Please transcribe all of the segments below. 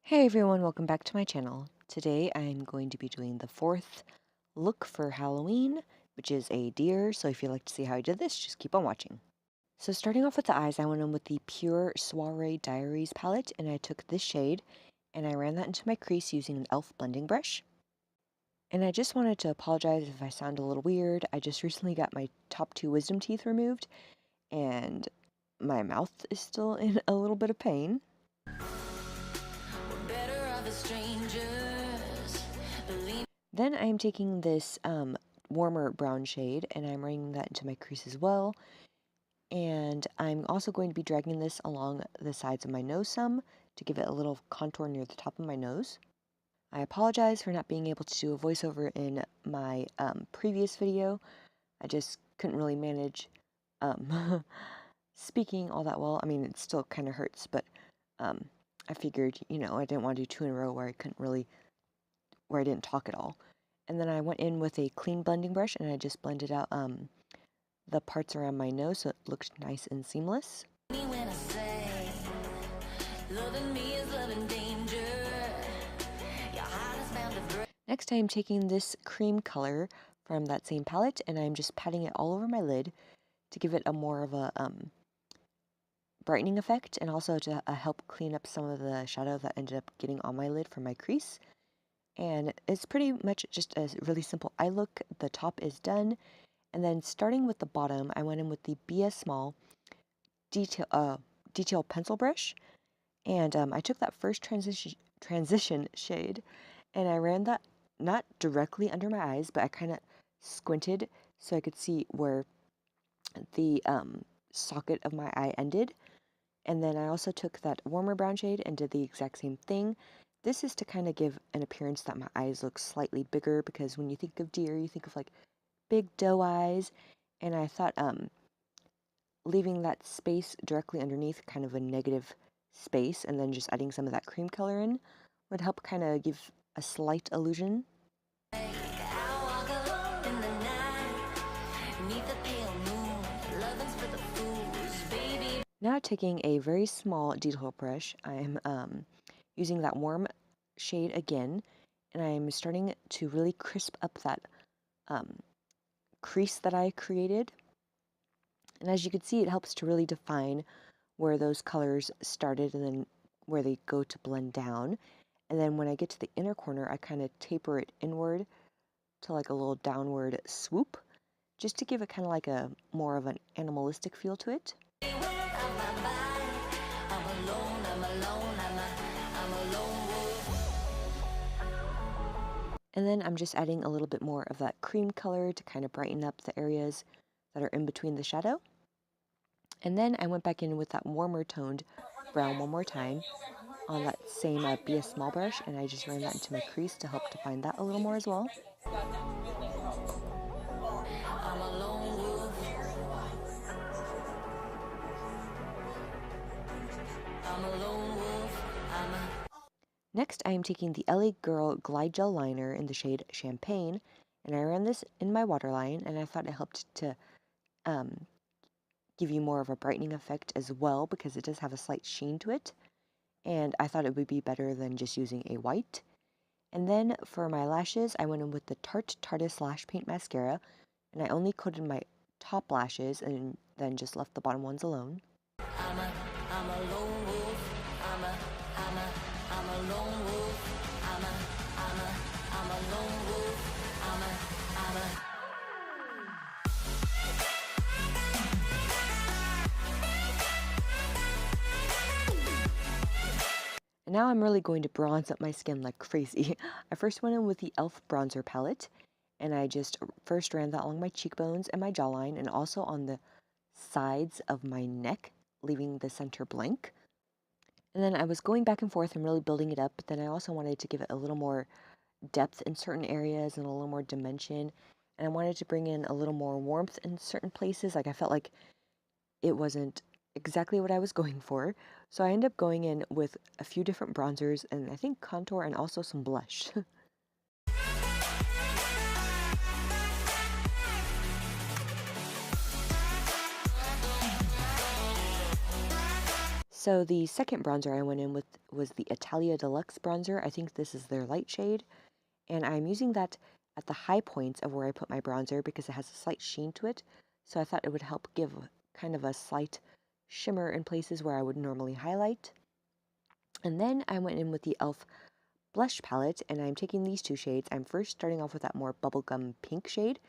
Hey everyone, welcome back to my channel. Today I'm going to be doing the fourth look for Halloween, which is a deer, so if you'd like to see how I did this, just keep on watching. So starting off with the eyes, I went in with the Pure Soiree Diaries palette, and I took this shade, and I ran that into my crease using an e.l.f. blending brush. And I just wanted to apologize if I sound a little weird. I just recently got my top two wisdom teeth removed, and my mouth is still in a little bit of pain. Then I'm taking this warmer brown shade and I'm running that into my crease as well. And I'm also going to be dragging this along the sides of my nose some to give it a little contour near the top of my nose. I apologize for not being able to do a voiceover in my previous video. I just couldn't really manage speaking all that well. I mean, it still kind of hurts, but I figured, I didn't want to do two in a row where I didn't talk at all. And then I went in with a clean blending brush and I just blended out the parts around my nose so it looked nice and seamless. Next I'm taking this cream color from that same palette and I'm just patting it all over my lid to give it a more of a brightening effect and also to help clean up some of the shadow that ended up getting on my lid from my crease. And it's pretty much just a really simple eye look. The top is done. And then starting with the bottom, I went in with the BS Small detail pencil brush. And I took that first transition shade and I ran that not directly under my eyes, but I kind of squinted so I could see where the socket of my eye ended. And then I also took that warmer brown shade and did the exact same thing. This is to kind of give an appearance that my eyes look slightly bigger because when you think of deer, you think of like big doe eyes. And I thought leaving that space directly underneath, kind of a negative space, and then just adding some of that cream color in would help kind of give a slight illusion. Now taking a very small detail brush, I'm using that warm shade again, and I'm starting to really crisp up that crease that I created. And as you can see, it helps to really define where those colors started and then where they go to blend down. And then when I get to the inner corner, I kind of taper it inward to like a little downward swoop, just to give it kind of like a more of an animalistic feel to it. And then I'm just adding a little bit more of that cream color to kind of brighten up the areas that are in between the shadow. And then I went back in with that warmer toned brown one more time on that same BS Small brush, and I just ran that into my crease to help define that a little more as well. Next, I am taking the LA Girl Glide Gel Liner in the shade Champagne, and I ran this in my waterline, and I thought it helped to give you more of a brightening effect as well because it does have a slight sheen to it, and I thought it would be better than just using a white. And then for my lashes, I went in with the Tarte Tarteist Lash Paint Mascara, and I only coated my top lashes and then just left the bottom ones alone. I'm a lone wolf. I'm a lone wolf. I'm a lone wolf. And now I'm really going to bronze up my skin like crazy. I first went in with the e.l.f. bronzer palette, and I just first ran that along my cheekbones and my jawline, and also on the sides of my neck, leaving the center blank. And then I was going back and forth and really building it up, but then I also wanted to give it a little more depth in certain areas and a little more dimension. And I wanted to bring in a little more warmth in certain places. Like I felt like it wasn't exactly what I was going for. So I ended up going in with a few different bronzers and I think contour and also some blush. So the second bronzer I went in with was the Italia Deluxe bronzer. I think this is their light shade. And I'm using that at the high points of where I put my bronzer because it has a slight sheen to it. So I thought it would help give kind of a slight shimmer in places where I would normally highlight. And then I went in with the e.l.f. blush palette, and I'm taking these two shades. I'm first starting off with that more bubblegum pink shade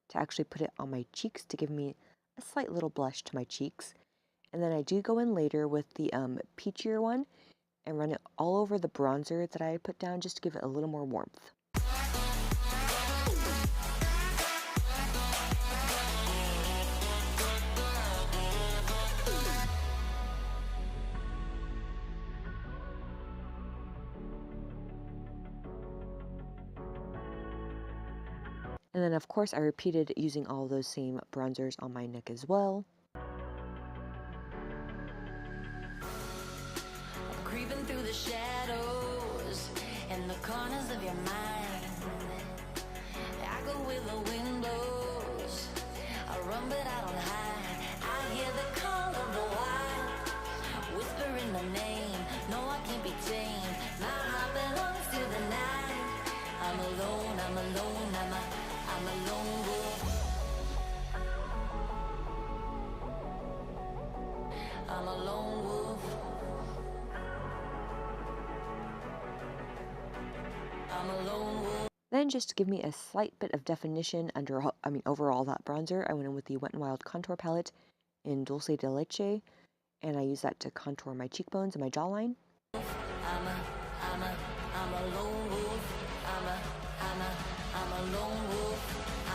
to actually put it on my cheeks to give me a slight little blush to my cheeks. And then I do go in later with the peachier one and run it all over the bronzer that I put down just to give it a little more warmth. And then of course I repeated using all those same bronzers on my neck as well. Creeping through the shadows and the corners of your mind. I go where the wind blows. I run but I don't hide. I hear the call of the wild, whispering the name. No, I can't be tamed. My heart belongs to the night. I'm alone, I'm alone, I'm a lone wolf. I'm a lone wolf. I'm a lone wolf. Then just to give me a slight bit of definition overall that bronzer, I went in with the Wet n Wild contour palette in Dulce de Leche, and I use that to contour my cheekbones and my jawline. I'm a lone wolf. I'm a lone wolf.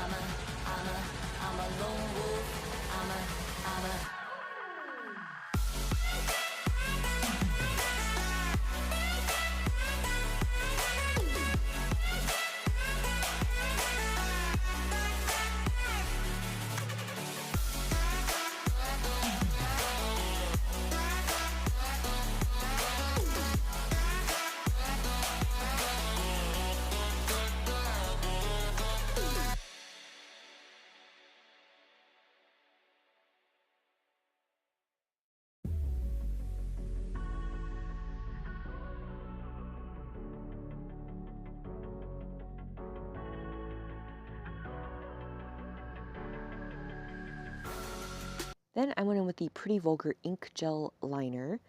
I'm a lone wolf. Then I went in with the Pretty Vulgar Ink Gel Liner,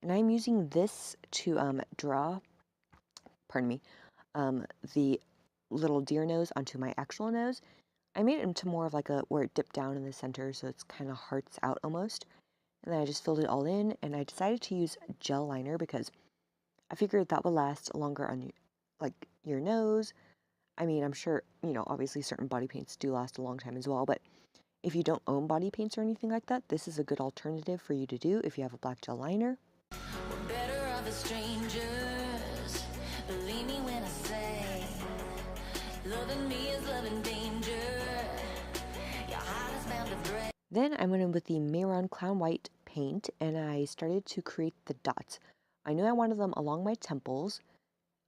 and I'm using this to draw, the little deer nose onto my actual nose. I made it into more of like where it dipped down in the center, so it's kind of hearts out almost. And then I just filled it all in, and I decided to use gel liner because I figured that would last longer on your nose. I mean, I'm sure, obviously certain body paints do last a long time as well, but if you don't own body paints or anything like that, this is a good alternative for you to do if you have a black gel liner. We're better off as strangers. Believe me when I say, loving me is loving danger. Your heart is bound to break. Then I went in with the Mehron Clown White paint, and I started to create the dots. I knew I wanted them along my temples,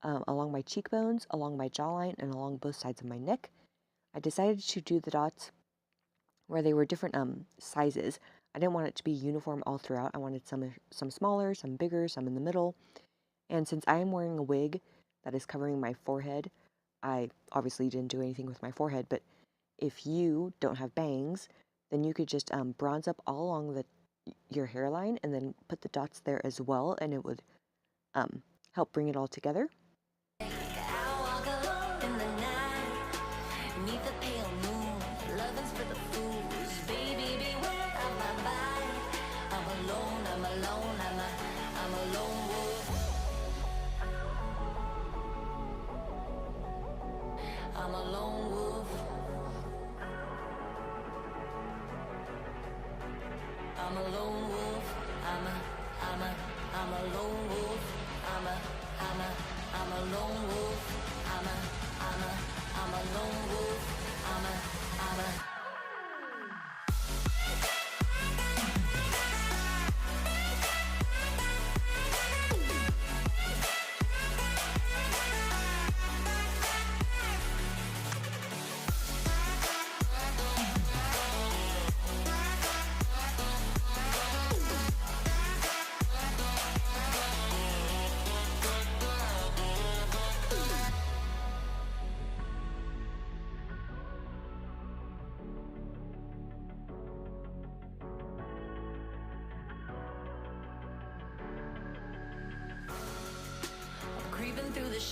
along my cheekbones, along my jawline, and along both sides of my neck. I decided to do the dots where they were different sizes. I didn't want it to be uniform all throughout. I wanted some smaller, some bigger, some in the middle. And since I am wearing a wig that is covering my forehead, I obviously didn't do anything with my forehead, but if you don't have bangs, then you could just bronze up all along your hairline and then put the dots there as well, and it would help bring it all together. I'm a lone wolf. I'm a lone wolf. I'm a lone wolf. I'm a lone wolf. I'm a lone wolf.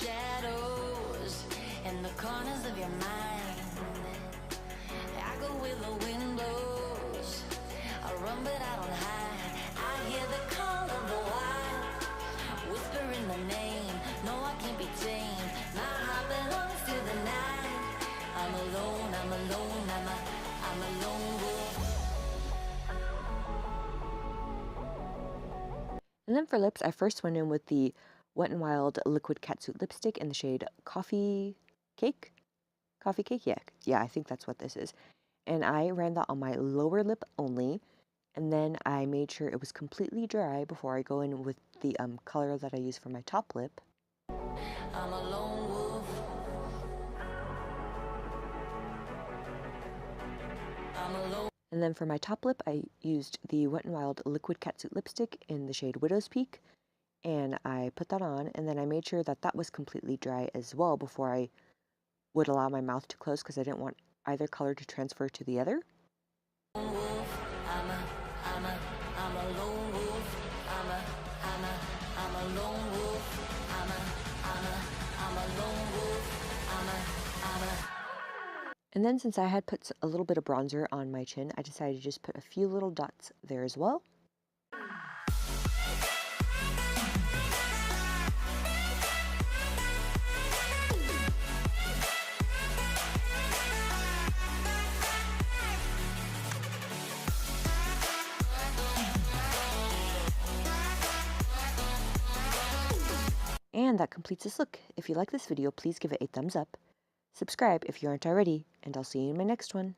shadows and the corners of your mind. I go where the wind blows. I run but I don't hide. I hear the call of the wild, whispering the name. No, I can't be tamed. My heart belongs to the night. I'm alone, I'm alone, I'm a lone wolf. And then for lips, I first went in with the Wet n Wild liquid catsuit lipstick in the shade Coffee Cake. Coffee Cake, yeah, I think that's what this is. And I ran that on my lower lip only, and then I made sure it was completely dry before I go in with the color that I use for my top lip. I'm a lone wolf. I'm a lone. And then for my top lip, I used the Wet n Wild liquid catsuit lipstick in the shade Widow's Peak, and I put that on, and then I made sure that that was completely dry as well before I would allow my mouth to close because I didn't want either color to transfer to the other. I'm a lone wolf. I'm a lone wolf. I'm a lone wolf. And then since I had put a little bit of bronzer on my chin, I decided to just put a few little dots there as well. And that completes this look. If you like this video, please give it a thumbs up. Subscribe if you aren't already, and I'll see you in my next one.